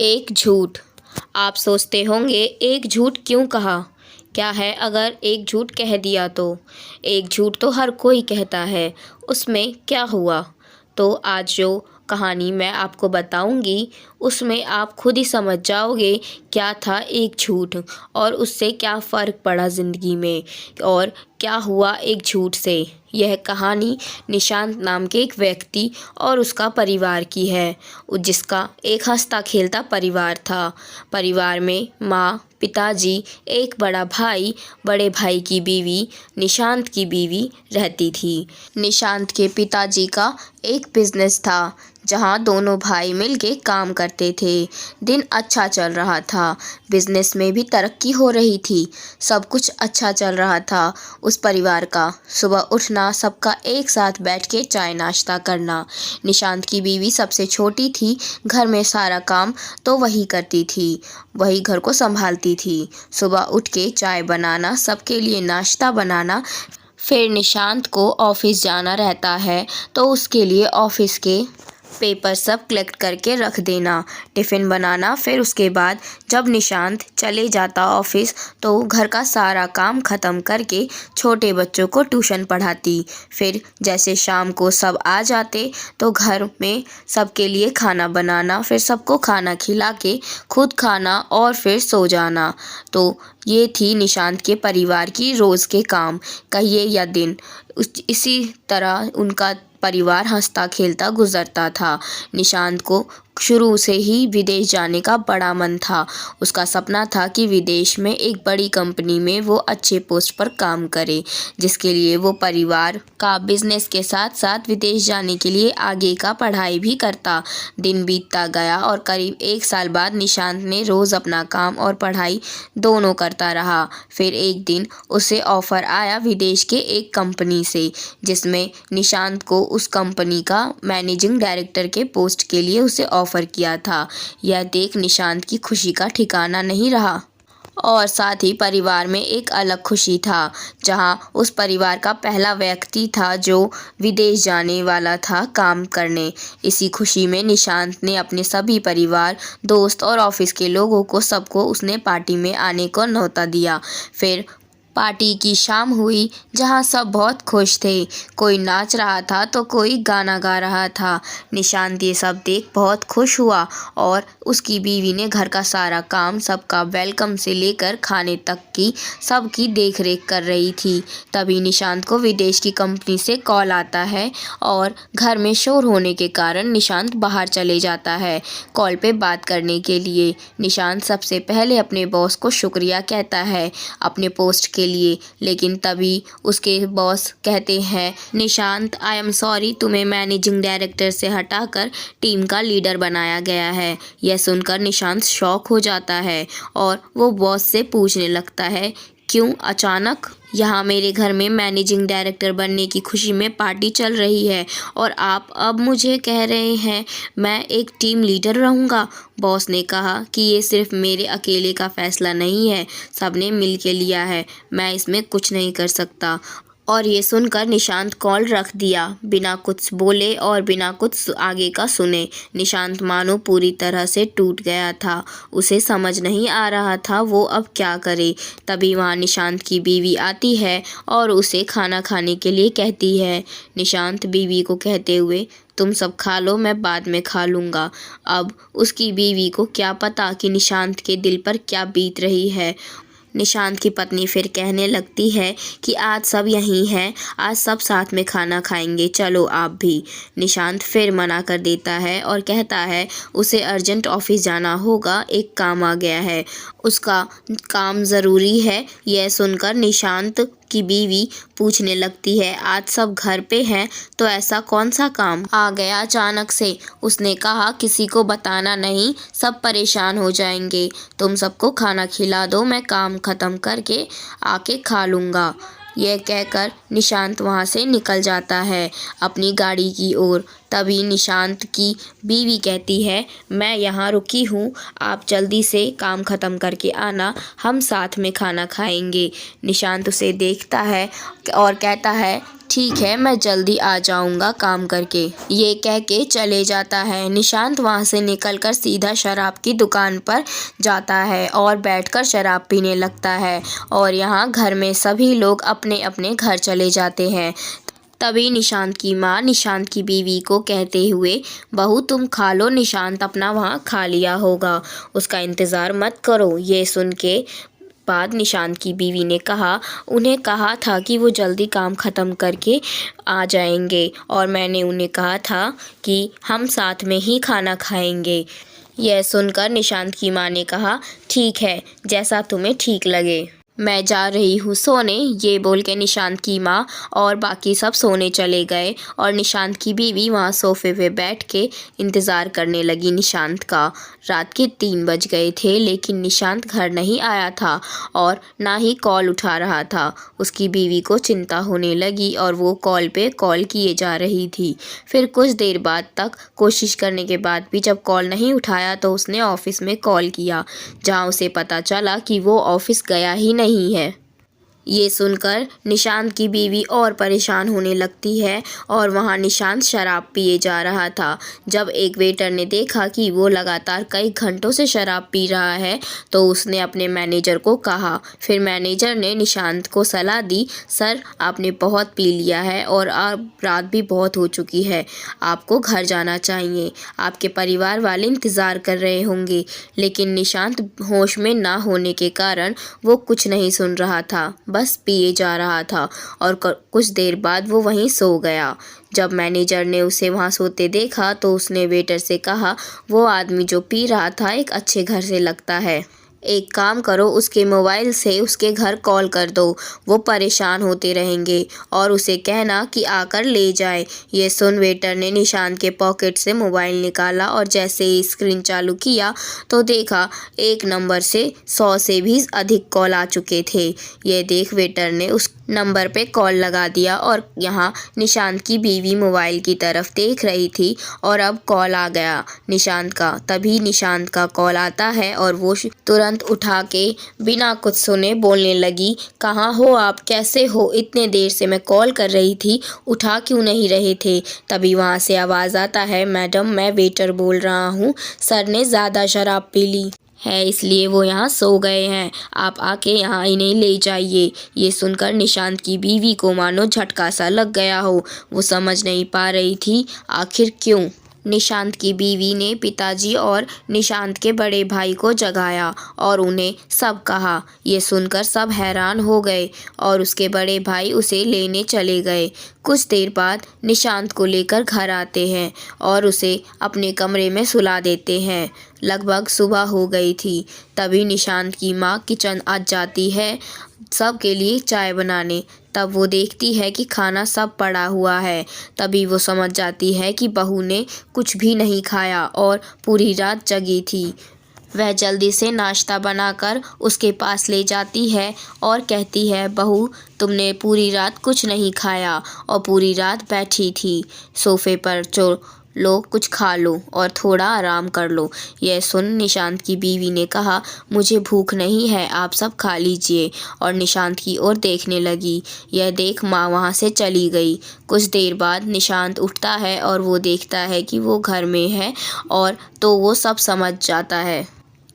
एक झूठ। आप सोचते होंगे एक झूठ क्यों कहा? क्या है अगर एक झूठ कह दिया तो? एक झूठ तो हर कोई कहता है, उसमें क्या हुआ? तो आज जो कहानी मैं आपको बताऊंगी उसमें आप खुद ही समझ जाओगे क्या था एक झूठ और उससे क्या फ़र्क पड़ा ज़िंदगी में और क्या हुआ एक झूठ से। यह कहानी निशांत नाम के एक व्यक्ति और उसका परिवार की है, जिसका एक हंसता खेलता परिवार था। परिवार में माँ, पिताजी, एक बड़ा भाई, बड़े भाई की बीवी, निशांत की बीवी रहती थी। निशांत के पिताजी का एक बिजनेस था जहाँ दोनों भाई मिलके काम करते थे। दिन अच्छा चल रहा था, बिजनेस में भी तरक्की हो रही थी, सब कुछ अच्छा चल रहा था उस परिवार का। सुबह उठना, सबका एक साथ बैठ के चाय नाश्ता करना। निशांत की बीवी सबसे छोटी थी, घर में सारा काम तो वही करती थी, वही घर को संभालती थी। सुबह उठ के चाय बनाना, सबके लिए नाश्ता बनाना, फिर निशांत को ऑफिस जाना रहता है तो उसके लिए ऑफिस के पेपर सब कलेक्ट करके रख देना, टिफ़िन बनाना। फिर उसके बाद जब निशांत चले जाता ऑफिस तो घर का सारा काम ख़त्म करके छोटे बच्चों को ट्यूशन पढ़ाती। फिर जैसे शाम को सब आ जाते तो घर में सबके लिए खाना बनाना, फिर सबको खाना खिला के खुद खाना और फिर सो जाना। तो ये थी निशांत के परिवार की रोज़ के काम, कहिए या दिन। इसी तरह उनका परिवार हंसता खेलता गुजरता था। निशांत को शुरू से ही विदेश जाने का बड़ा मन था। उसका सपना था कि विदेश में एक बड़ी कंपनी में वो अच्छे पोस्ट पर काम करे, जिसके लिए वो परिवार का बिजनेस के साथ साथ विदेश जाने के लिए आगे का पढ़ाई भी करता। दिन बीतता गया और करीब 1 साल बाद निशांत ने रोज़ अपना काम और पढ़ाई दोनों करता रहा। फिर एक दिन उसे ऑफ़र आया विदेश के एक कंपनी से, जिसमें निशांत को उस कंपनी का मैनेजिंग डायरेक्टर के पोस्ट के लिए उसे ऑफ़र किया था। यह देख निशांत की खुशी का ठिकाना नहीं रहा और साथ ही परिवार में एक अलग खुशी था, जहां उस परिवार का पहला व्यक्ति था जो विदेश जाने वाला था काम करने। इसी खुशी में निशांत ने अपने सभी परिवार, दोस्त और ऑफिस के लोगों को सबको उसने पार्टी में आने को न्योता दिया। फिर पार्टी की शाम हुई जहां सब बहुत खुश थे, कोई नाच रहा था तो कोई गाना गा रहा था। निशांत ये सब देख बहुत खुश हुआ और उसकी बीवी ने घर का सारा काम, सबका वेलकम से लेकर खाने तक की सबकी देख रेख कर रही थी। तभी निशांत को विदेश की कंपनी से कॉल आता है और घर में शोर होने के कारण निशांत बाहर चले जाता है कॉल पे बात करने के लिए। निशांत सबसे पहले अपने बॉस को शुक्रिया कहता है अपने पोस्ट के लिए, लेकिन तभी उसके बॉस कहते हैं, निशांत आई एम सॉरी, तुम्हें मैनेजिंग डायरेक्टर से हटाकर टीम का लीडर बनाया गया है। यह सुनकर निशांत शॉक हो जाता है और वो बॉस से पूछने लगता है, क्यों अचानक? यहाँ मेरे घर में मैनेजिंग डायरेक्टर बनने की खुशी में पार्टी चल रही है और आप अब मुझे कह रहे हैं मैं एक टीम लीडर रहूँगा। बॉस ने कहा कि ये सिर्फ मेरे अकेले का फैसला नहीं है, सबने मिल के लिया है, मैं इसमें कुछ नहीं कर सकता। और ये सुनकर निशांत कॉल रख दिया, बिना कुछ बोले और बिना कुछ आगे का सुने। निशांत मानो पूरी तरह से टूट गया था, उसे समझ नहीं आ रहा था वो अब क्या करे। तभी वहाँ निशांत की बीवी आती है और उसे खाना खाने के लिए कहती है। निशांत बीवी को कहते हुए, तुम सब खा लो, मैं बाद में खा लूँगा। अब उसकी बीवी को क्या पता कि निशांत के दिल पर क्या बीत रही है। निशांत की पत्नी फिर कहने लगती है कि आज सब यहीं हैं, आज सब साथ में खाना खाएंगे, चलो आप भी। निशांत फिर मना कर देता है और कहता है उसे अर्जेंट ऑफिस जाना होगा, एक काम आ गया है, उसका काम ज़रूरी है। यह सुनकर निशांत की बीवी पूछने लगती है, आज सब घर पे हैं तो ऐसा कौन सा काम आ गया अचानक से? उसने कहा किसी को बताना नहीं, सब परेशान हो जाएंगे, तुम सबको खाना खिला दो, मैं काम ख़त्म करके आके खा लूँगा। यह कहकर निशांत वहाँ से निकल जाता है अपनी गाड़ी की ओर। तभी निशांत की बीवी कहती है, मैं यहाँ रुकी हूँ, आप जल्दी से काम ख़त्म करके आना, हम साथ में खाना खाएंगे। निशांत उसे देखता है और कहता है ठीक है, मैं जल्दी आ जाऊंगा काम करके। ये कह के चले जाता है। निशांत वहाँ से निकलकर सीधा शराब की दुकान पर जाता है और बैठकर शराब पीने लगता है। और यहाँ घर में सभी लोग अपने अपने घर चले जाते हैं। तभी निशांत की माँ निशांत की बीवी को कहते हुए, बहू तुम खा लो, निशांत अपना वहाँ खा लिया होगा, उसका इंतज़ार मत करो। ये सुन के बाद निशांत की बीवी ने कहा, उन्हें कहा था कि वो जल्दी काम ख़त्म करके आ जाएंगे और मैंने उन्हें कहा था कि हम साथ में ही खाना खाएंगे। यह सुनकर निशांत की माँ ने कहा, ठीक है, जैसा तुम्हें ठीक लगे, मैं जा रही हूँ सोने। ये बोल के निशांत की माँ और बाकी सब सोने चले गए और निशांत की बीवी वहाँ सोफे पे बैठ के इंतज़ार करने लगी निशांत का। रात के 3 बज गए थे लेकिन निशांत घर नहीं आया था और ना ही कॉल उठा रहा था। उसकी बीवी को चिंता होने लगी और वो कॉल पे कॉल किए जा रही थी। फिर कुछ देर बाद तक कोशिश करने के बाद भी जब कॉल नहीं उठाया तो उसने ऑफिस में कॉल किया, जहाँ उसे पता चला कि वो ऑफिस गया ही नहीं है। ये सुनकर निशांत की बीवी और परेशान होने लगती है और वहाँ निशांत शराब पिए जा रहा था। जब एक वेटर ने देखा कि वो लगातार कई घंटों से शराब पी रहा है तो उसने अपने मैनेजर को कहा। फिर मैनेजर ने निशांत को सलाह दी, सर आपने बहुत पी लिया है और अब रात भी बहुत हो चुकी है, आपको घर जाना चाहिए, आपके परिवार वाले इंतज़ार कर रहे होंगे। लेकिन निशांत होश में ना होने के कारण वो कुछ नहीं सुन रहा था, बस पिए जा रहा था और कुछ देर बाद वो वहीं सो गया। जब मैनेजर ने उसे वहाँ सोते देखा तो उसने वेटर से कहा, वो आदमी जो पी रहा था एक अच्छे घर से लगता है, एक काम करो उसके मोबाइल से उसके घर कॉल कर दो, वो परेशान होते रहेंगे और उसे कहना कि आकर ले जाए। ये सुन वेटर ने निशांत के पॉकेट से मोबाइल निकाला और जैसे ही स्क्रीन चालू किया तो देखा एक नंबर से 100 से भी अधिक कॉल आ चुके थे। ये देख वेटर ने उस नंबर पे कॉल लगा दिया और यहाँ निशांत की बीवी मोबाइल की तरफ देख रही थी और अब कॉल आ गया निशांत का। तभी निशांत का कॉल आता है और वो तुरंत उठा के बिना कुछ सुने बोलने लगी, कहाँ हो आप, कैसे हो, इतने देर से मैं कॉल कर रही थी, उठा क्यों नहीं रहे थे। तभी वहाँ से आवाज़ आता है, मैडम मैं वेटर बोल रहा हूँ, सर ने ज़्यादा शराब पी ली है इसलिए वो यहाँ सो गए हैं, आप आके यहाँ इन्हें ले जाइए। ये सुनकर निशांत की बीवी को मानो झटका सा लग गया हो। वो समझ नहीं पा रही थी आखिर क्यों। निशांत की बीवी ने पिताजी और निशांत के बड़े भाई को जगाया और उन्हें सब कहा। ये सुनकर सब हैरान हो गए और उसके बड़े भाई उसे लेने चले गए। कुछ देर बाद निशांत को लेकर घर आते हैं और उसे अपने कमरे में सुला देते हैं। लगभग सुबह हो गई थी। तभी निशांत की माँ किचन आ जाती है सब के लिए चाय बनाने। तब वो देखती है कि खाना सब पड़ा हुआ है। तभी वो समझ जाती है कि बहू ने कुछ भी नहीं खाया और पूरी रात जगी थी। वह जल्दी से नाश्ता बनाकर उसके पास ले जाती है और कहती है, बहू तुमने पूरी रात कुछ नहीं खाया और पूरी रात बैठी थी सोफे पर, लो कुछ खा लो और थोड़ा आराम कर लो। यह सुन निशांत की बीवी ने कहा, मुझे भूख नहीं है, आप सब खा लीजिए, और निशांत की ओर देखने लगी। यह देख माँ वहाँ से चली गई। कुछ देर बाद निशांत उठता है और वो देखता है कि वो घर में है और तो वो सब समझ जाता है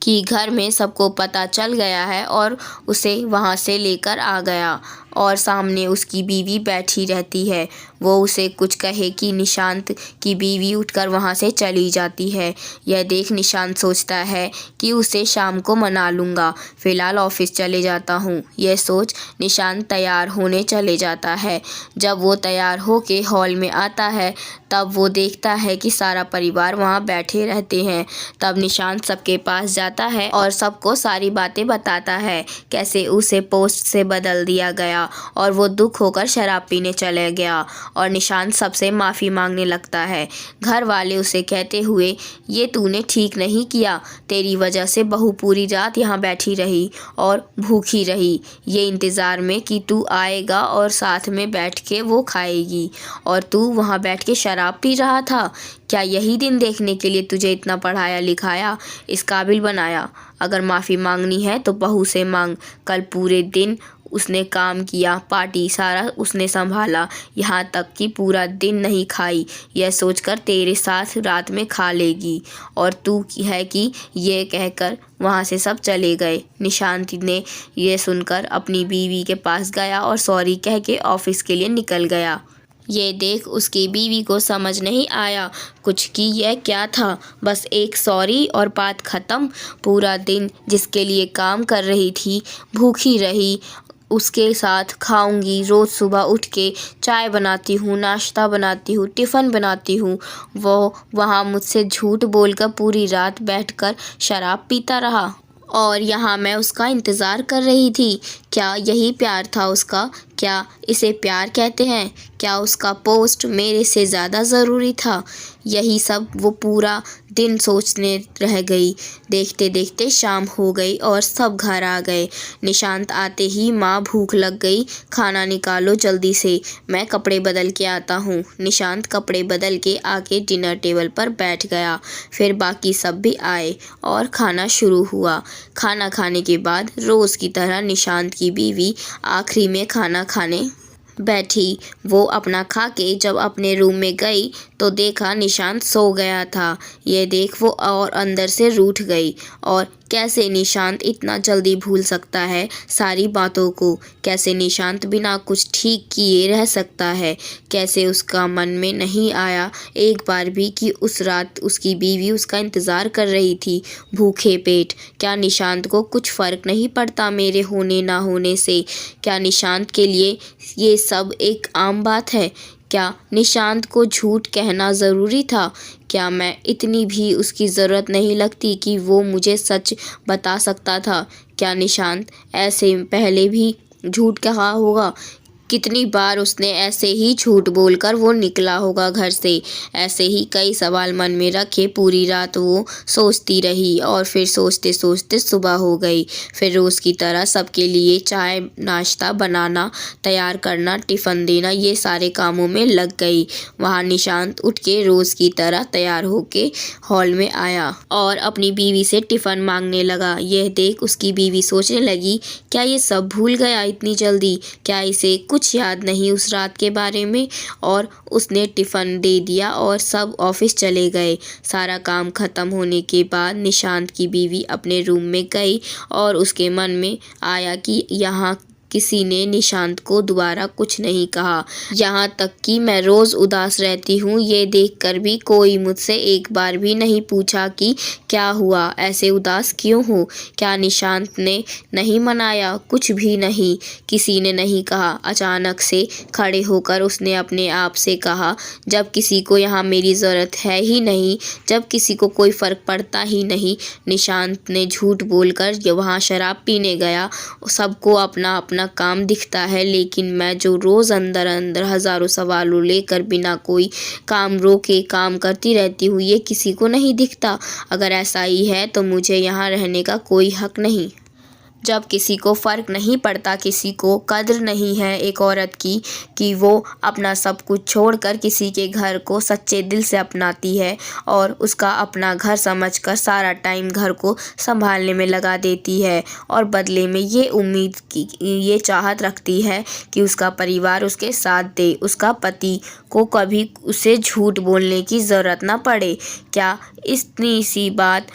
कि घर में सबको पता चल गया है और उसे वहाँ से लेकर आ गया और सामने उसकी बीवी बैठी रहती है। वो उसे कुछ कहे कि निशांत की बीवी उठकर वहाँ से चली जाती है। यह देख निशांत सोचता है कि उसे शाम को मना लूँगा, फ़िलहाल ऑफिस चले जाता हूँ। यह सोच निशांत तैयार होने चले जाता है। जब वो तैयार होके हॉल में आता है तब वो देखता है कि सारा परिवार वहाँ बैठे रहते हैं। तब निशांत सबके पास जाता है और सबको सारी बातें बताता है, कैसे उसे पोस्ट से बदल दिया गया और वो दुख होकर शराब पीने चले गया। और निशांत सबसे माफ़ी मांगने लगता है। घर वाले उसे कहते हुए, ये तूने ठीक नहीं किया, तेरी वजह से बहू पूरी रात यहाँ बैठी रही और भूखी रही, ये इंतज़ार में कि तू आएगा और साथ में बैठ के वो खाएगी, और तू वहाँ बैठ के शराब पी रहा था। क्या यही दिन देखने के लिए तुझे इतना पढ़ाया लिखाया, इस काबिल बनाया? अगर माफ़ी मांगनी है तो बहू से मांग। कल पूरे दिन उसने काम किया, पार्टी सारा उसने संभाला, यहाँ तक कि पूरा दिन नहीं खाई, यह सोचकर तेरे साथ रात में खा लेगी। और तू है कि ये कहकर वहाँ से सब चले गए। निशांत ने यह सुनकर अपनी बीवी के पास गया और सॉरी कह के ऑफिस के लिए निकल गया। ये देख उसकी बीवी को समझ नहीं आया कुछ कि यह क्या था। बस एक सॉरी और बात ख़त्म। पूरा दिन जिसके लिए काम कर रही थी, भूखी रही, उसके साथ खाऊंगी। रोज़ सुबह उठ के चाय बनाती हूँ, नाश्ता बनाती हूँ, टिफ़िन बनाती हूँ। वो वहाँ मुझसे झूठ बोलकर पूरी रात बैठकर शराब पीता रहा और यहाँ मैं उसका इंतज़ार कर रही थी। क्या यही प्यार था उसका? क्या इसे प्यार कहते हैं? क्या उसका पोस्ट मेरे से ज़्यादा ज़रूरी था? यही सब वो पूरा दिन सोचने रह गई। देखते देखते शाम हो गई और सब घर आ गए। निशांत आते ही माँ भूख लग गई, खाना निकालो जल्दी से, मैं कपड़े बदल के आता हूँ। निशांत कपड़े बदल के आके डिनर टेबल पर बैठ गया। फिर बाकी सब भी आए और खाना शुरू हुआ। खाना खाने के बाद रोज़ की तरह निशांत की बीवी आखिरी में खाना खाने बैठी। वो अपना खा के जब अपने रूम में गई तो देखा निशांत सो गया था। ये देख वो और अंदर से रूठ गई। और कैसे निशांत इतना जल्दी भूल सकता है सारी बातों को? कैसे निशांत बिना कुछ ठीक किए रह सकता है? कैसे उसका मन में नहीं आया एक बार भी कि उस रात उसकी बीवी उसका इंतज़ार कर रही थी भूखे पेट? क्या निशांत को कुछ फ़र्क नहीं पड़ता मेरे होने ना होने से? क्या निशांत के लिए ये सब एक आम बात है? क्या निशांत को झूठ कहना ज़रूरी था? क्या मैं इतनी भी उसकी ज़रूरत नहीं लगती कि वो मुझे सच बता सकता था? क्या निशांत ऐसे पहले भी झूठ कहा होगा? कितनी बार उसने ऐसे ही झूठ बोलकर वो निकला होगा घर से? ऐसे ही कई सवाल मन में रखे पूरी रात वो सोचती रही और फिर सोचते सोचते सुबह हो गई। फिर रोज़ की तरह सबके लिए चाय नाश्ता बनाना, तैयार करना, टिफ़िन देना, ये सारे कामों में लग गई। वहाँ निशांत उठ के रोज़ की तरह तैयार होके हॉल में आया और अपनी बीवी से टिफ़िन मांगने लगा। यह देख उसकी बीवी सोचने लगी, क्या ये सब भूल गया इतनी जल्दी? क्या इसे कुछ याद नहीं उस रात के बारे में? और उसने टिफ़िन दे दिया और सब ऑफिस चले गए। सारा काम ख़त्म होने के बाद निशांत की बीवी अपने रूम में गई और उसके मन में आया कि यहाँ किसी ने निशांत को दोबारा कुछ नहीं कहा। यहाँ तक कि मैं रोज़ उदास रहती हूँ, ये देखकर भी कोई मुझसे एक बार भी नहीं पूछा कि क्या हुआ, ऐसे उदास क्यों हो? क्या निशांत ने नहीं मनाया? कुछ भी नहीं, किसी ने नहीं कहा। अचानक से खड़े होकर उसने अपने आप से कहा, जब किसी को यहाँ मेरी ज़रूरत है ही नहीं, जब किसी को कोई फ़र्क पड़ता ही नहीं, निशांत ने झूठ बोलकर वहाँ शराब पीने गया। सबको अपना अपना काम दिखता है, लेकिन मैं जो रोज़ अंदर अंदर हज़ारों सवालों लेकर बिना कोई काम रोके काम करती रहती हूँ, ये किसी को नहीं दिखता। अगर ऐसा ही है तो मुझे यहाँ रहने का कोई हक नहीं। जब किसी को फ़र्क नहीं पड़ता, किसी को कद्र नहीं है एक औरत की कि वो अपना सब कुछ छोड़कर किसी के घर को सच्चे दिल से अपनाती है और उसका अपना घर समझकर सारा टाइम घर को संभालने में लगा देती है और बदले में ये उम्मीद की ये चाहत रखती है कि उसका परिवार उसके साथ दे, उसका पति को कभी उसे झूठ बोलने की ज़रूरत ना पड़े। क्या इतनी सी बात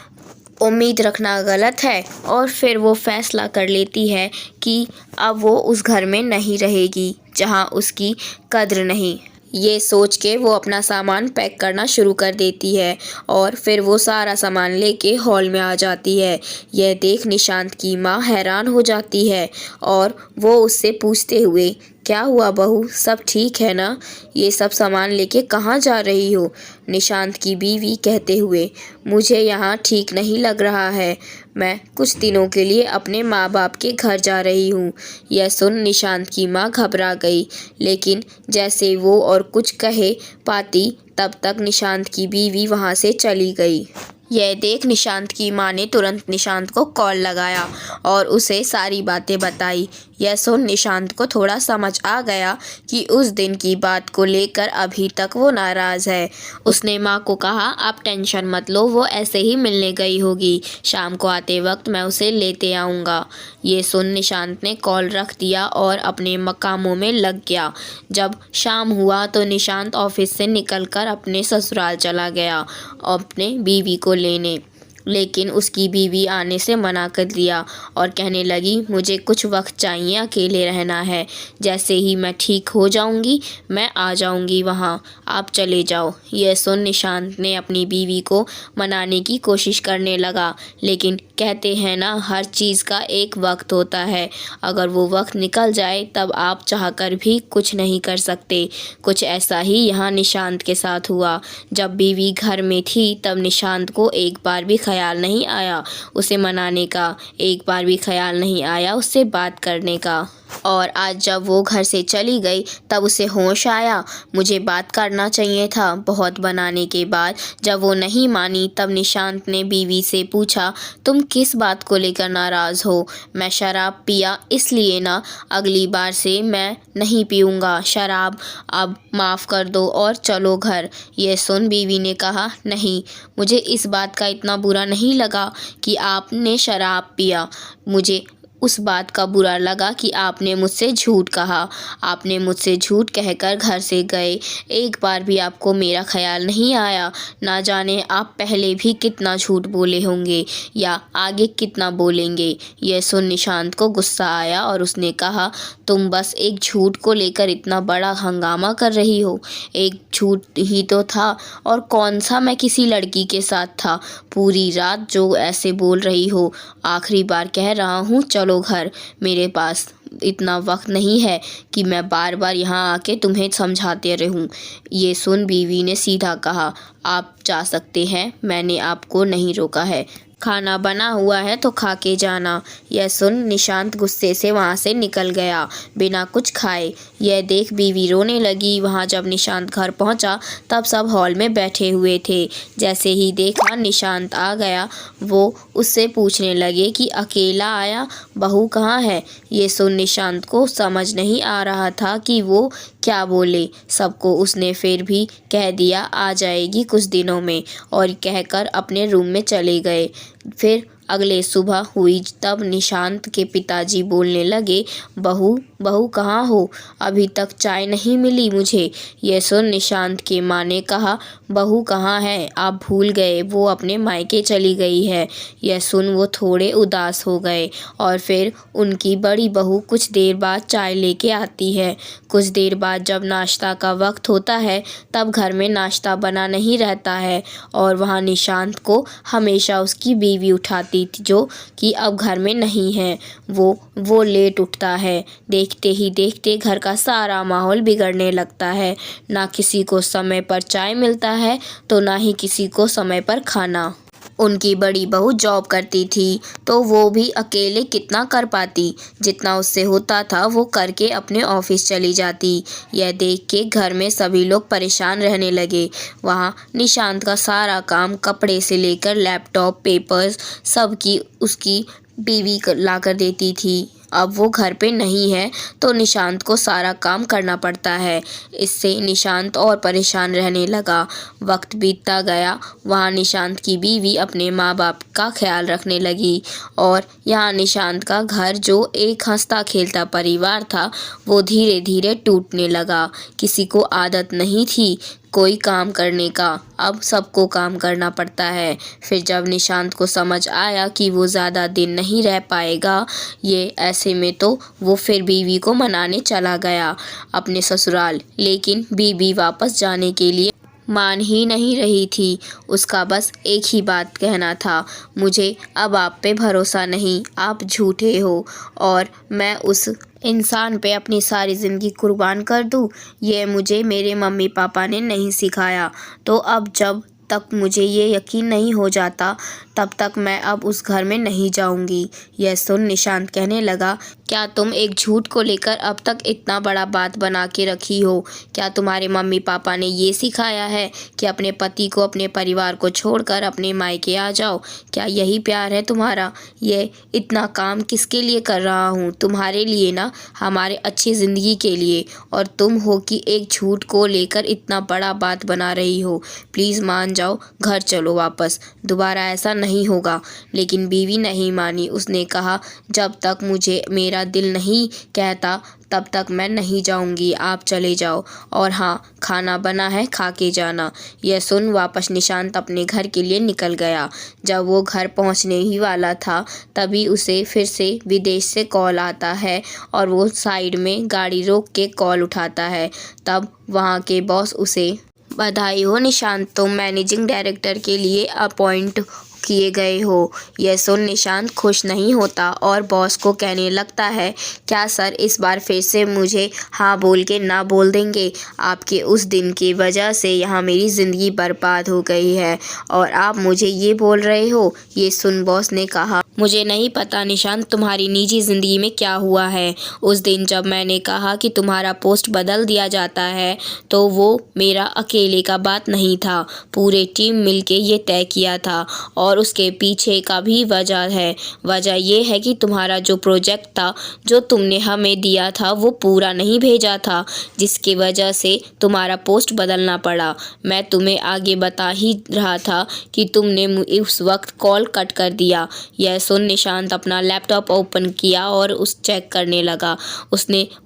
उम्मीद रखना गलत है? और फिर वो फैसला कर लेती है कि अब वो उस घर में नहीं रहेगी जहाँ उसकी कद्र नहीं। ये सोच के वो अपना सामान पैक करना शुरू कर देती है और फिर वो सारा सामान लेके हॉल में आ जाती है। यह देख निशांत की माँ हैरान हो जाती है और वो उससे पूछते हुए, क्या हुआ बहू, सब ठीक है ना? ये सब सामान लेके कहाँ जा रही हो? निशांत की बीवी कहते हुए, मुझे यहाँ ठीक नहीं लग रहा है, मैं कुछ दिनों के लिए अपने माँ बाप के घर जा रही हूँ। यह सुन निशांत की माँ घबरा गई, लेकिन जैसे वो और कुछ कहे पाती तब तक निशांत की बीवी वहाँ से चली गई। यह देख निशांत की माँ ने तुरंत निशांत को कॉल लगाया और उसे सारी बातें बताई। यह सुन निशांत को थोड़ा समझ आ गया कि उस दिन की बात को लेकर अभी तक वो नाराज़ है। उसने माँ को कहा, आप टेंशन मत लो, वो ऐसे ही मिलने गई होगी, शाम को आते वक्त मैं उसे लेते आऊँगा। ये सुन निशांत ने कॉल रख दिया और अपने कामों में लग गया। जब शाम हुआ तो निशांत ऑफिस से निकलकर अपने ससुराल चला गया अपने बीवी को लेने, लेकिन उसकी बीवी आने से मना कर दिया और कहने लगी, मुझे कुछ वक्त चाहिए, अकेले रहना है, जैसे ही मैं ठीक हो जाऊंगी मैं आ जाऊंगी वहाँ, आप चले जाओ। यह सुन निशांत ने अपनी बीवी को मनाने की कोशिश करने लगा, लेकिन कहते हैं ना, हर चीज़ का एक वक्त होता है, अगर वो वक्त निकल जाए तब आप चाहकर भी कुछ नहीं कर सकते। कुछ ऐसा ही यहाँ निशांत के साथ हुआ। जब बीवी घर में थी तब निशांत को एक बार भी ख्याल नहीं आया उसे मनाने का, एक बार भी ख्याल नहीं आया उससे बात करने का। और आज जब वो घर से चली गई तब उसे होश आया, मुझे बात करना चाहिए था। बहुत बनाने के बाद जब वो नहीं मानी तब निशांत ने बीवी से पूछा, तुम किस बात को लेकर नाराज़ हो? मैं शराब पिया इसलिए ना, अगली बार से मैं नहीं पीऊँगा शराब, अब माफ़ कर दो और चलो घर। ये सुन बीवी ने कहा, नहीं, मुझे इस बात का इतना बुरा नहीं लगा कि आपने शराब पिया, मुझे उस बात का बुरा लगा कि आपने मुझसे झूठ कहा। आपने मुझसे झूठ कहकर घर से गए, एक बार भी आपको मेरा ख्याल नहीं आया। ना जाने आप पहले भी कितना झूठ बोले होंगे या आगे कितना बोलेंगे। यह सुन निशांत को गुस्सा आया और उसने कहा, तुम बस एक झूठ को लेकर इतना बड़ा हंगामा कर रही हो। एक झूठ ही तो था, और कौन सा मैं किसी लड़की के साथ था। पूरी रात जो ऐसे बोल रही हो, आखिरी बार कह रहा हूँ, चलो घर, मेरे पास इतना वक्त नहीं है कि मैं बार बार यहाँ आके तुम्हें समझाते रहूं। ये सुन बीवी ने सीधा कहा, आप जा सकते हैं, मैंने आपको नहीं रोका है, खाना बना हुआ है तो खा के जाना। यह सुन निशांत गुस्से से वहाँ से निकल गया बिना कुछ खाए। यह देख बीवी रोने लगी। वहाँ जब निशांत घर पहुँचा तब सब हॉल में बैठे हुए थे। जैसे ही देखा निशांत आ गया, वो उससे पूछने लगे कि अकेला आया, बहू कहाँ है? ये सुन निशांत को समझ नहीं आ रहा था कि वो क्या बोले। सबको उसने फिर भी कह दिया आ जाएगी कुछ दिनों में, और कहकर अपने रूम में चले गए। फिर अगले सुबह हुई तब निशांत के पिताजी बोलने लगे, बहू बहू कहाँ हो? अभी तक चाय नहीं मिली मुझे। यह सुन निशांत के माँ ने कहा, बहू कहाँ है? आप भूल गए, वो अपने मायके चली गई है। यह सुन वो थोड़े उदास हो गए और फिर उनकी बड़ी बहू कुछ देर बाद चाय लेके आती है। कुछ देर बाद जब नाश्ता का वक्त होता है तब घर में नाश्ता बना नहीं रहता है और वहाँ निशांत को हमेशा उसकी बीवी उठाती थी, जो कि अब घर में नहीं है। वो लेट उठता है। देखते ही देखते घर का सारा माहौल बिगड़ने लगता है। ना किसी को समय पर चाय मिलता है तो ना ही किसी को समय पर खाना। उनकी बड़ी बहू जॉब करती थी तो वो भी अकेले कितना कर पाती। जितना उससे होता था वो करके अपने ऑफिस चली जाती। यह देख के घर में सभी लोग परेशान रहने लगे। वहाँ निशांत का सारा काम, कपड़े से लेकर लैपटॉप, पेपर्स, सब की उसकी बीवी ला कर देती थी। अब वो घर पे नहीं है तो निशांत को सारा काम करना पड़ता है। इससे निशांत और परेशान रहने लगा। वक्त बीतता गया। वहाँ निशांत की बीवी अपने माँ बाप का ख्याल रखने लगी और यहाँ निशांत का घर, जो एक हंसता खेलता परिवार था, वो धीरे धीरे टूटने लगा। किसी को आदत नहीं थी कोई काम करने का, अब सबको काम करना पड़ता है। फिर जब निशांत को समझ आया कि वो ज़्यादा दिन नहीं रह पाएगा, ये ऐसे में तो वो फिर बीवी को मनाने चला गया अपने ससुराल। लेकिन बीवी वापस जाने के लिए मान ही नहीं रही थी। उसका बस एक ही बात कहना था, मुझे अब आप पे भरोसा नहीं, आप झूठे हो और मैं उस इंसान पे अपनी सारी ज़िंदगी कुर्बान कर दूँ, ये मुझे मेरे मम्मी पापा ने नहीं सिखाया। तो अब जब तक मुझे ये यकीन नहीं हो जाता, तब तक मैं अब उस घर में नहीं जाऊंगी। यह सुन निशांत कहने लगा, क्या तुम एक झूठ को लेकर अब तक इतना बड़ा बात बना के रखी हो? क्या तुम्हारे मम्मी पापा ने ये सिखाया है कि अपने पति को, अपने परिवार को छोड़कर अपने मायके आ जाओ? क्या यही प्यार है तुम्हारा? ये इतना काम किसके लिए कर रहा हूँ? तुम्हारे लिए ना, हमारे अच्छी ज़िंदगी के लिए। और तुम हो कि एक झूठ को लेकर इतना बड़ा बात बना रही हो। प्लीज़ मान जाओ, घर चलो वापस, दोबारा ऐसा नहीं होगा। लेकिन बीवी नहीं मानी। उसने कहा, जब तक मुझे मेरा दिल नहीं कहता तब तक मैं नहीं जाऊंगी, आप चले जाओ। और हाँ, खाना बना है, खा के जाना। यह सुन वापस निशांत अपने घर के लिए निकल गया। जब वो घर पहुंचने ही वाला था, तभी उसे फिर से विदेश से कॉल आता है और वो साइड में गाड़ी रोक के कॉल उठाता है। तब वहाँ के बॉस उसे, बधाई हो निशांत, तुम मैनेजिंग डायरेक्टर के लिए अपॉइंट किए गए हो। यह सुन निशांत खुश नहीं होता और बॉस को कहने लगता है, क्या सर इस बार फिर से मुझे हाँ बोल के ना बोल देंगे? आपके उस दिन की वजह से यहाँ मेरी ज़िंदगी बर्बाद हो गई है और आप मुझे ये बोल रहे हो? ये सुन बॉस ने कहा, मुझे नहीं पता निशांत तुम्हारी निजी ज़िंदगी में क्या हुआ है। उस दिन जब मैंने कहा कि तुम्हारा पोस्ट बदल दिया जाता है, तो वो मेरा अकेले का बात नहीं था, पूरे टीम मिलके ये तय किया था। और उसके पीछे का भी वजह है। वजह ये है कि तुम्हारा जो प्रोजेक्ट था, जो तुमने हमें दिया था, वो पूरा नहीं भेजा था, जिसकी वजह से तुम्हारा पोस्ट बदलना पड़ा। मैं तुम्हें आगे बता ही रहा था कि तुमने उस वक्त कॉल कट कर दिया। यह सुन निशांत अपना लैपटॉप ओपन किया और उस चेक करने लगा।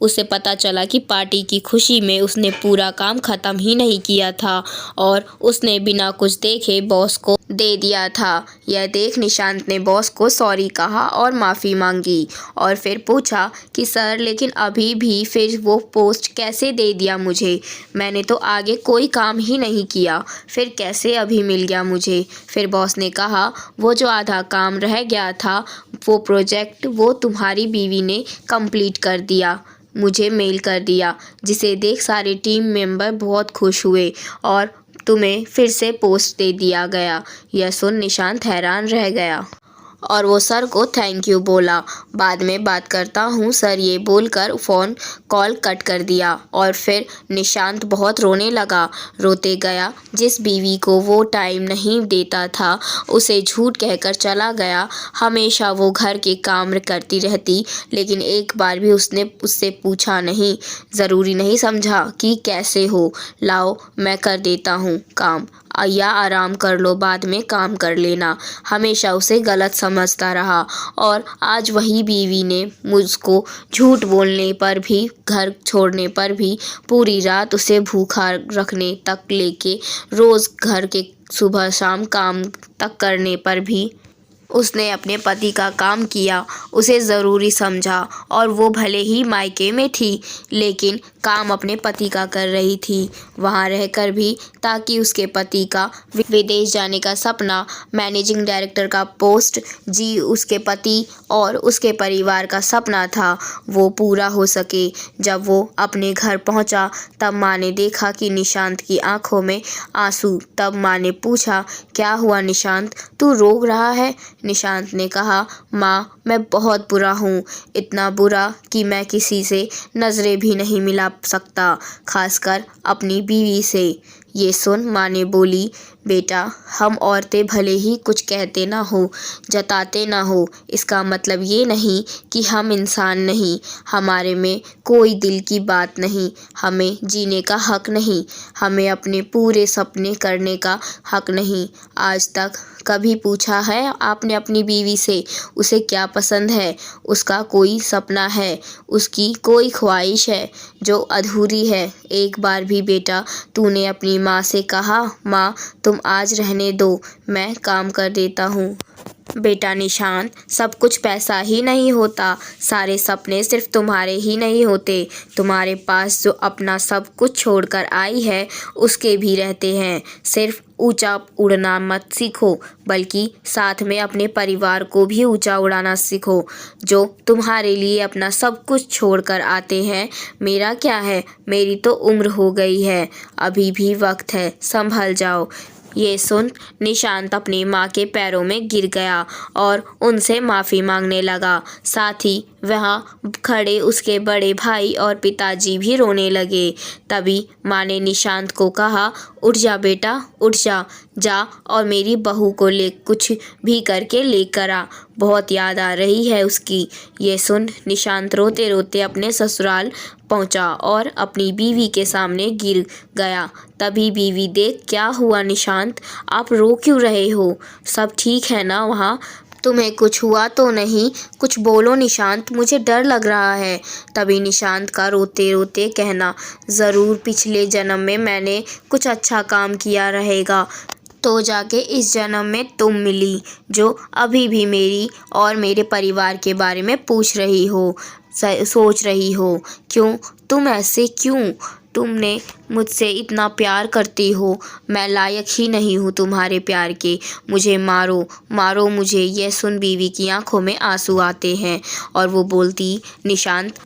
उसे पता चला कि पार्टी की खुशी में उसने पूरा काम ख़त्म ही नहीं किया था और उसने बिना कुछ देखे बॉस को दे दिया था। यह देख निशांत ने बॉस को सॉरी कहा और माफ़ी मांगी और फिर पूछा कि सर, लेकिन अभी भी फिर वो पोस्ट कैसे दे दिया मुझे? मैंने तो आगे कोई काम ही नहीं किया, फिर कैसे अभी मिल गया मुझे? फिर बॉस ने कहा, वो जो आधा काम रह गया था, वो प्रोजेक्ट वो तुम्हारी बीवी ने कंप्लीट कर दिया, मुझे मेल कर दिया, जिसे देख सारे टीम मेंबर बहुत खुश हुए और तुम्हें फिर से पोस्ट दे दिया गया। यह सुन निशांत हैरान रह गया और वो सर को थैंक यू बोला। बाद में बात करता हूँ सर, ये बोलकर फ़ोन कॉल कट कर दिया और फिर निशांत बहुत रोने लगा। रोते गया, जिस बीवी को वो टाइम नहीं देता था, उसे झूठ कहकर चला गया। हमेशा वो घर के काम करती रहती, लेकिन एक बार भी उसने उससे पूछा नहीं, ज़रूरी नहीं समझा कि कैसे हो, लाओ मैं कर देता हूँ काम, या आराम कर लो, बाद में काम कर लेना। हमेशा उसे गलत समझता रहा और आज वही बीवी ने मुझको झूठ बोलने पर भी, घर छोड़ने पर भी, पूरी रात उसे भूखा रखने तक लेके, रोज़ घर के सुबह शाम काम तक करने पर भी उसने अपने पति का काम किया, उसे ज़रूरी समझा और वो भले ही मायके में थी, लेकिन काम अपने पति का कर रही थी वहाँ रहकर भी, ताकि उसके पति का विदेश जाने का सपना, मैनेजिंग डायरेक्टर का पोस्ट, जी उसके पति और उसके परिवार का सपना था, वो पूरा हो सके। जब वो अपने घर पहुँचा, तब माँ ने देखा कि निशांत की आंखों में आंसू। तब माँ ने पूछा, क्या हुआ निशांत, तू रो रहा है? निशांत ने कहा, माँ मैं बहुत बुरा हूँ, इतना बुरा कि मैं किसी से नज़रें भी नहीं मिला सकता, खासकर अपनी बीवी से। ये सुन माँ ने बोली, बेटा, हम औरतें भले ही कुछ कहते ना हो, जताते ना हो, इसका मतलब ये नहीं कि हम इंसान नहीं, हमारे में कोई दिल की बात नहीं, हमें जीने का हक नहीं, हमें अपने पूरे सपने करने का हक नहीं। आज तक कभी पूछा है आपने अपनी बीवी से, उसे क्या पसंद है? उसका कोई सपना है, उसकी कोई ख्वाहिश है जो अधूरी है? एक बार भी बेटा तूने अपनी माँ से कहा, माँ तुम आज रहने दो, मैं काम कर देता हूँ? बेटा निशांत, सब कुछ पैसा ही नहीं होता, सारे सपने सिर्फ तुम्हारे ही नहीं होते, तुम्हारे पास जो अपना सब कुछ छोड़कर आई है, उसके भी रहते हैं। सिर्फ ऊंचा उड़ना मत सीखो, बल्कि साथ में अपने परिवार को भी ऊंचा उड़ाना सीखो, जो तुम्हारे लिए अपना सब कुछ छोड़कर आते हैं। मेरा क्या है, मेरी तो उम्र हो गई है, अभी भी वक्त है, संभल जाओ। ये सुन निशांत अपनी माँ के पैरों में गिर गया और उनसे माफ़ी मांगने लगा। साथ ही वहाँ खड़े उसके बड़े भाई और पिताजी भी रोने लगे। तभी माँ ने निशांत को कहा, उठ जा बेटा, उठ जा, जा और मेरी बहू को ले कुछ भी करके लेकर आ, बहुत याद आ रही है उसकी। ये सुन निशांत रोते रोते अपने ससुराल पहुंचा और अपनी बीवी के सामने गिर गया। तभी बीवी, देख क्या हुआ निशांत, आप रो क्यों रहे हो, सब ठीक है ना वहाँ, तुम्हें कुछ हुआ तो नहीं, कुछ बोलो निशांत, मुझे डर लग रहा है। तभी निशांत का रोते रोते कहना, ज़रूर पिछले जन्म में मैंने कुछ अच्छा काम किया रहेगा, तो जाके इस जन्म में तुम मिली, जो अभी भी मेरी और मेरे परिवार के बारे में पूछ रही हो, सोच रही हो। क्यों, तुम ऐसे क्यों, तुमने मुझसे इतना प्यार करती हो, मैं लायक ही नहीं हूँ तुम्हारे प्यार के, मुझे मारो, मारो मुझे। यह सुन बीवी की आंखों में आंसू आते हैं और वो बोलती, निशांत,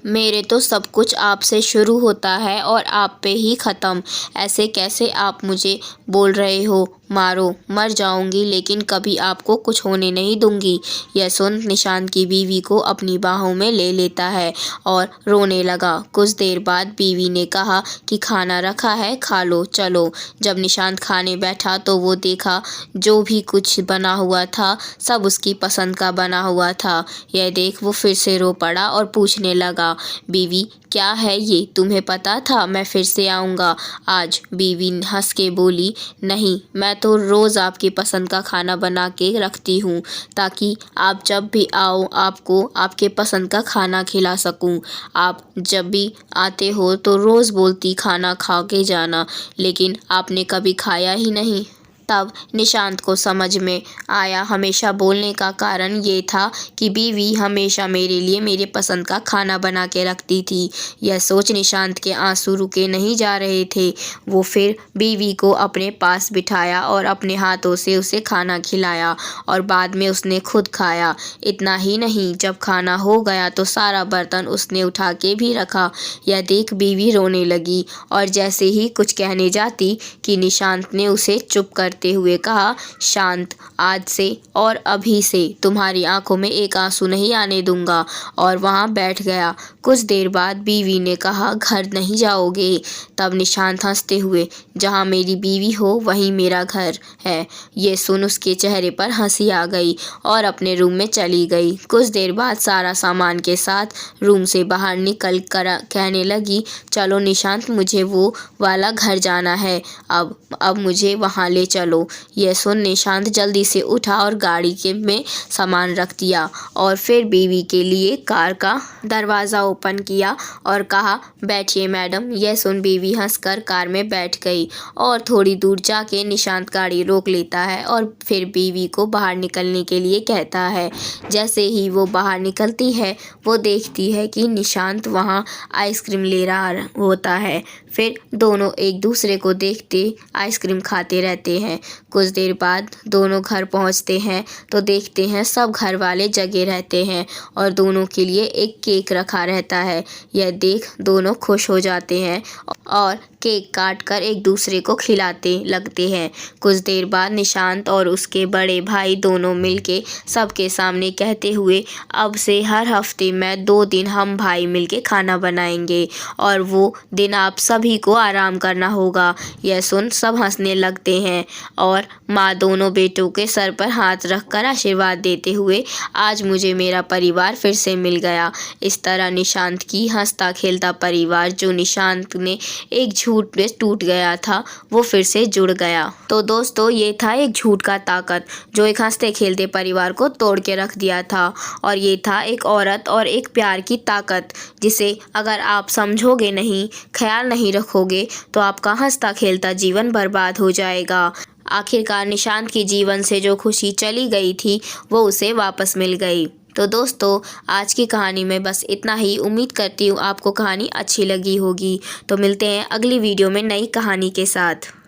मेरे तो सब कुछ आपसे शुरू होता है और आप पे ही ख़त्म, ऐसे कैसे आप मुझे बोल रहे हो, मारो, मर जाऊंगी लेकिन कभी आपको कुछ होने नहीं दूंगी। यह सुन निशांत की बीवी को अपनी बाहों में ले लेता है और रोने लगा। कुछ देर बाद बीवी ने कहा कि खाना रखा है, खा लो, चलो। जब निशांत खाने बैठा तो वो देखा जो भी कुछ बना हुआ था सब उसकी पसंद का बना हुआ था। यह देख वो फिर से रो पड़ा और पूछने लगा, बीवी क्या है ये, तुम्हें पता था मैं फिर से आऊँगा आज? बीवी हंस के बोली, नहीं, मैं तो रोज़ आपकी पसंद का खाना बना के रखती हूँ ताकि आप जब भी आओ आपको आपके पसंद का खाना खिला सकूँ। आप जब भी आते हो तो रोज़ बोलती खाना खा के जाना, लेकिन आपने कभी खाया ही नहीं। तब निशांत को समझ में आया हमेशा बोलने का कारण ये था कि बीवी हमेशा मेरे लिए मेरे पसंद का खाना बना के रखती थी। यह सोच निशांत के आंसू रुके नहीं जा रहे थे। वो फिर बीवी को अपने पास बिठाया और अपने हाथों से उसे खाना खिलाया और बाद में उसने खुद खाया। इतना ही नहीं, जब खाना हो गया तो सारा बर्तन उसने उठा के भी रखा। यह देख बीवी रोने लगी और जैसे ही कुछ कहने जाती कि निशांत ने उसे चुप करते हुए कहा, शांत, आज से और अभी से तुम्हारी आंखों में एक आंसू नहीं आने दूंगा, और वहां बैठ गया। कुछ देर बाद बीवी ने कहा, घर नहीं जाओगे? तब निशांत हंसते हुए, जहां मेरी बीवी हो वहीं मेरा घर है। ये सुन उसके चेहरे पर हंसी आ गई और अपने रूम में चली गई। कुछ देर बाद सारा सामान के साथ रूम से बाहर निकल कर कहने लगी, चलो निशांत, मुझे वो वाला घर जाना है, अब मुझे वहाँ ले चलो। यह सुन निशांत जल्दी से उठा और गाड़ी के में सामान रख दिया और फिर बीवी के लिए कार का दरवाज़ा ओपन किया और कहा, बैठिए मैडम। यह सुन बीवी हंसकर कार में बैठ गई और थोड़ी दूर जाके निशांत गाड़ी रोक लेता है और फिर बीवी को बाहर निकलने के लिए कहता है। जैसे ही वो बाहर निकलती है वो देखती है कि निशांत वहाँ आइसक्रीम ले रहा होता है। फिर दोनों एक दूसरे को देखते आइसक्रीम खाते रहते हैं। कुछ देर बाद दोनों घर पहुंचते हैं तो देखते हैं सब घर वाले जगे रहते हैं और दोनों के लिए एक केक रखा रहता है। यह देख दोनों खुश हो जाते हैं और केक काट कर एक दूसरे को खिलाते लगते हैं। कुछ देर बाद निशांत और उसके बड़े भाई दोनों मिलके सबके सामने कहते हुए, अब से हर हफ्ते में 2 दिन हम भाई मिलके खाना बनाएंगे और वो दिन आप सभी को आराम करना होगा। यह सुन सब हंसने लगते हैं और माँ दोनों बेटों के सर पर हाथ रखकर आशीर्वाद देते हुए, आज मुझे मेरा परिवार फिर से मिल गया। इस तरह निशांत की हंसता खेलता परिवार, जो निशांत ने एक झूठ में टूट गया था, वो फिर से जुड़ गया। तो दोस्तों, ये था एक झूठ का ताकत जो एक हंसते खेलते परिवार को तोड़ के रख दिया था। और ये था एक औरत और एक प्यार की ताकत, जिसे अगर आप समझोगे नहीं, ख्याल नहीं रखोगे, तो आपका हंसता खेलता जीवन बर्बाद हो जाएगा। आखिरकार निशांत की जीवन से जो खुशी चली गई थी वो उसे वापस मिल गई। तो दोस्तों, आज की कहानी में बस इतना ही। उम्मीद करती हूँ आपको कहानी अच्छी लगी होगी। तो मिलते हैं अगली वीडियो में नई कहानी के साथ।